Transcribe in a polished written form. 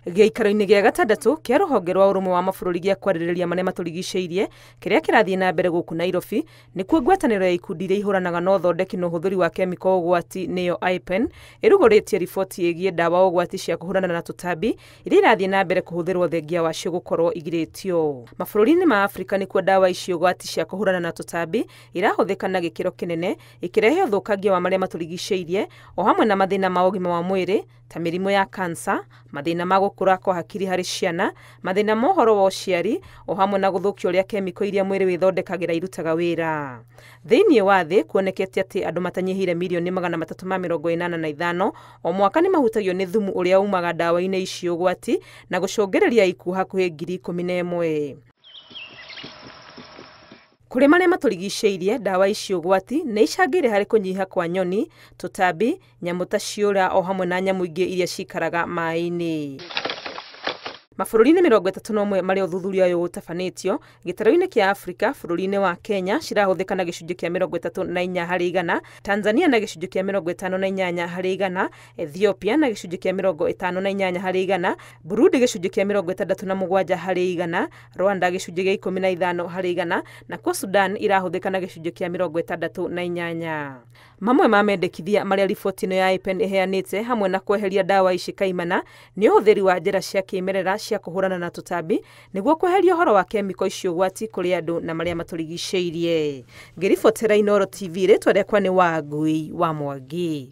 Gĩikaro-inĩ gĩa gatandatũ kĩa rũhonge rwa ũrũmwe wa mabũrũri gĩa kwarĩrĩria marĩa matũrigicĩirie kĩrĩa kĩrathiĩ na mbere gũkũ Nairobi nĩkuo ngwatanĩro ya ikundi iria ihũranaga na ũthondeki na ũhũthĩri wa kemiko ũgwati nĩyo IPEN ĩrugũrĩtie riboti ĩgiĩ ndawa ũgwati cia kũhũrana na tũtambi iria irathiĩ na mbere kũhũthĩrwo thengia wacio gũkorwo igirĩtio. Mabũrũri-inĩ ma Afrika nĩkuo ndawa icio ũgwati cia kũhũrana na tũtambi irahũthĩka na gĩkĩro kĩnene ikĩrehe ũthũkangia wa marĩa matũrigicĩirie o hamwe na mathĩna ma ũgima wa mwĩrĩ ta mĩrimũ ya kansa, mathĩna ma gũkũra kwa hakiri harĩ ciana, mathĩna ma ũhoro wa ũciari o hamwe na gũthũkia ũrĩa kemiko iria mwĩrĩ wĩthondekagĩra irutaga wĩra. Thĩinĩ wa thĩ kuonekete atĩ andũ matanyihĩire mirioni 385 o mwaka nĩ mahutagio nĩ thumu ũrĩa umaga ndawa-inĩ icio ũgwati na gũcũngĩrĩria ikuũ hakuhĩ 11,000. Kũrĩ marĩa matũrigicĩirie, ndawa ici ũgwati nĩ icangĩire harĩ kũnyiha kwa nyoni, tũtambi, nyamũ ta ciũra o hamwe na nyamũ ingĩ iria cikaraga maĩ-inĩ. Mabũrũri-inĩ 31 marĩa ũthuthuria ũyũ ũtabanĩtio, gĩtarũ-inĩ kĩa Afrika, bũrũri-inĩ wa Kenya cirahũthĩka na gĩcunjĩ kĩa 34%, Tanzania na gĩcunjĩ kĩa 58%, Ethiopia na gĩcunjĩ kĩa 58%, Burundi gĩcunjĩ kĩa 67%, Rwanda gĩcunjĩ gĩa 15%, na kwa Sudan irahũthĩka na gĩcunjĩ kĩa 68%. Mamwe ma mendekithia marĩa riboti ĩno ya IPEN ĩheanĩte hamwe na kweheria ndawa ici kaimana nĩ ũhũthĩri wa njĩra cia kĩmerera cia kũhũrana na tũtambi nĩguo kweheria ũhoro wa kemiko icio ũgwati kũrĩ andũ na marĩa matũrigicĩirie. Ngĩribotera Inooro TV, rĩtwa rĩakwa nĩ Wangui wa Mwangi.